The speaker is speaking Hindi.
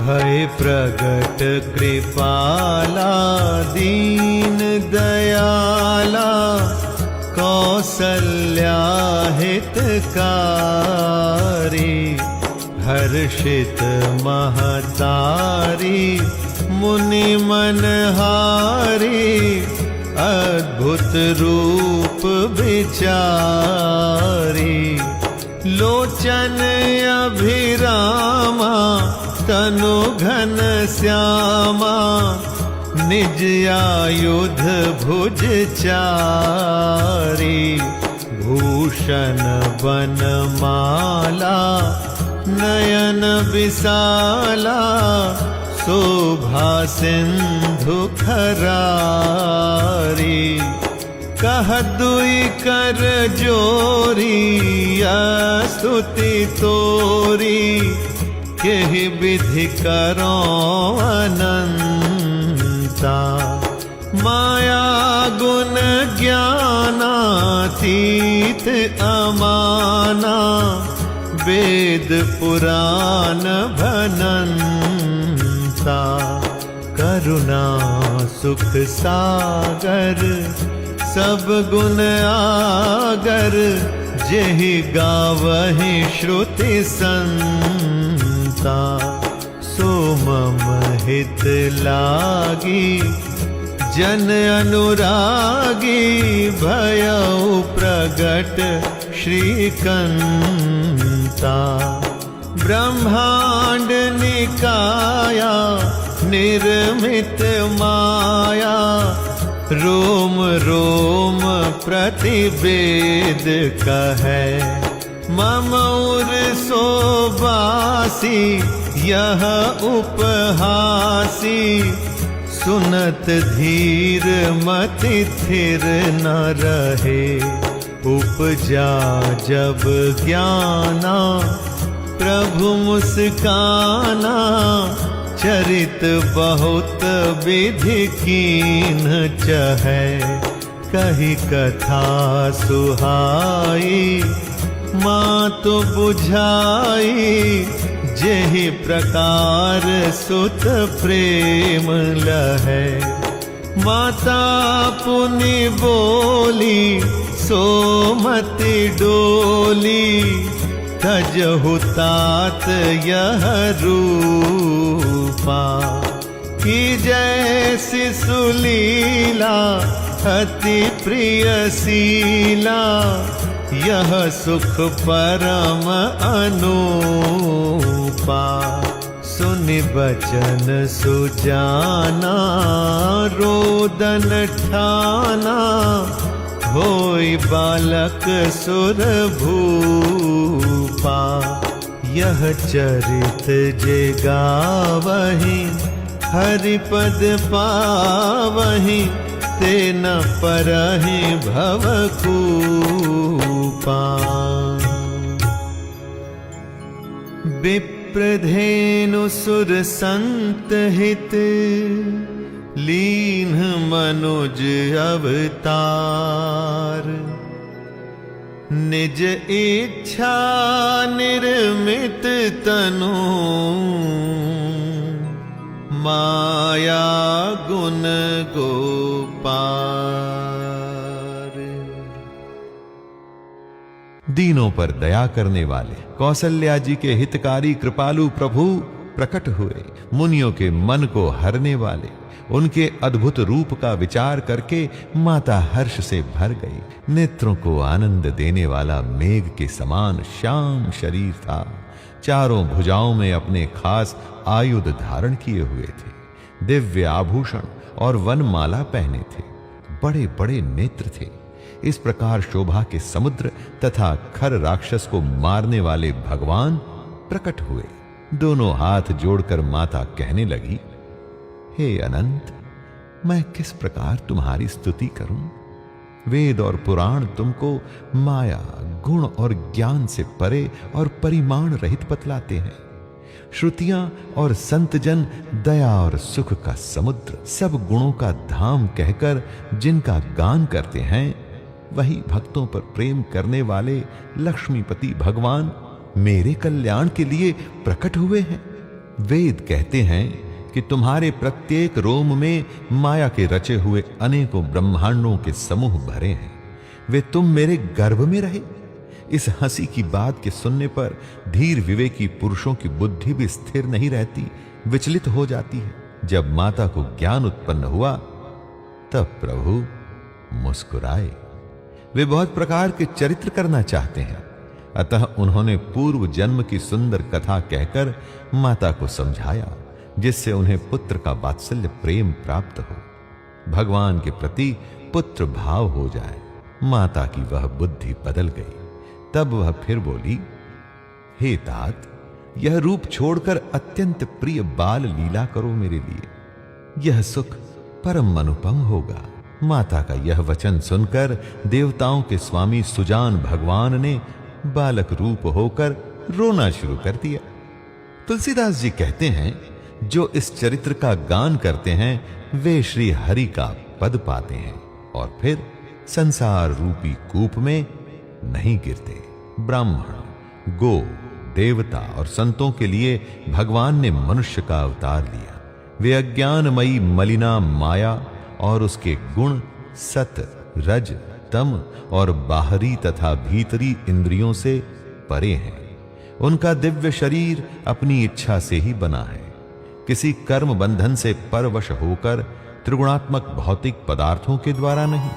भय प्रगट कृपाला दीन दयाला, कौसल्या हितकारी, हर्षित महतारी मुनि मनहारी, अद्भुत रूप विचारी। लोचन अभिरामा तनु घन श्यामा, निज आयुध भुज चारी। भूषण बनमाला नयन विशाला, शोभा सिंधु खरारी। कह दुई कर जोरी स्तुति तोरी, केहि विधि करो अनंता। माया गुण ज्ञानातीत अमाना, वेद पुराण भनंता। करुणा सुख सागर सब गुण आगर, जेहि गावहि श्रुति संता। सो मम हित लागी जन अनुरागी, भयउ प्रगट श्रीकंता। ब्रह्मांड निकाया निर्मित माया, रोम रोम प्रतिवेद कहे। मम उर सोबासी यह उपहासी, सुनत धीर मति थिर न रहे। उपजा जब ज्ञाना प्रभु मुस्काना, चरित बहुत विधि कीन चहै। कही कथा सुहाई मातु बुझाई, जेहि प्रकार सुत प्रेम लहै। माता पुनि बोली सोमति डोली, तजहु तात यह रूपा। की जैसी सुलीला अति प्रिय शीला, यह सुख परम अनूपा। सुनि बचन सुजाना रोदन ठाना, होई बालक सुर भूपा। यह चरित जे गावहि, हरिपद पावहि, ते न परहि भवकूपा। विप्रधेनु सुर संत हित, लीन मनुज अवतार। निज इच्छा निर्मित तनु, माया गुण गोपार। दीनों पर दया करने वाले कौसल्या जी के हितकारी कृपालु प्रभु प्रकट हुए। मुनियों के मन को हरने वाले उनके अद्भुत रूप का विचार करके माता हर्ष से भर गई। नेत्रों को आनंद देने वाला मेघ के समान श्याम शरीर था। चारों भुजाओं में अपने खास आयुध धारण किए हुए थे। दिव्य आभूषण और वनमाला पहने थे। बड़े बड़े नेत्र थे। इस प्रकार शोभा के समुद्र तथा खर राक्षस को मारने वाले भगवान प्रकट हुए। दोनों हाथ जोड़कर माता कहने लगी, हे अनंत, मैं किस प्रकार तुम्हारी स्तुति करूं? वेद और पुराण तुमको माया, गुण और ज्ञान से परे और परिमाण रहित बतलाते हैं। श्रुतियां और संतजन दया और सुख का समुद्र, सब गुणों का धाम कहकर जिनका गान करते हैं, वही भक्तों पर प्रेम करने वाले लक्ष्मीपति भगवान मेरे कल्याण के लिए प्रकट हुए हैं। वेद कहते हैं कि तुम्हारे प्रत्येक रोम में माया के रचे हुए अनेकों ब्रह्मांडों के समूह भरे हैं। वे तुम मेरे गर्भ में रहे। इस हंसी की बात के सुनने पर धीर विवेकी पुरुषों की बुद्धि भी स्थिर नहीं रहती, विचलित हो जाती है। जब माता को ज्ञान उत्पन्न हुआ तब प्रभु मुस्कुराए। वे बहुत प्रकार के चरित्र करना चाहते हैं, अतः उन्होंने पूर्व जन्म की सुंदर कथा कहकर माता को समझाया, जिससे उन्हें पुत्र का वात्सल्य प्रेम प्राप्त हो, भगवान के प्रति पुत्र भाव हो जाए। माता की वह बुद्धि बदल गई। तब वह फिर बोली, हे तात, यह रूप छोड़कर अत्यंत प्रिय बाल लीला करो मेरे लिए, यह सुख परम अनुपम होगा। माता का यह वचन सुनकर देवताओं के स्वामी सुजान भगवान ने बालक रूप होकर रोना शुरू कर दिया। तुलसीदास जी कहते हैं, जो इस चरित्र का गान करते हैं वे श्री हरि का पद पाते हैं और फिर संसार रूपी कूप में नहीं गिरते। ब्राह्मण, गो, देवता और संतों के लिए भगवान ने मनुष्य का अवतार लिया। वे अज्ञानमयी मलिना माया और उसके गुण सत, रज, तम और बाहरी तथा भीतरी इंद्रियों से परे हैं। उनका दिव्य शरीर अपनी इच्छा से ही बना है, किसी कर्म बंधन से परवश होकर त्रिगुणात्मक भौतिक पदार्थों के द्वारा नहीं।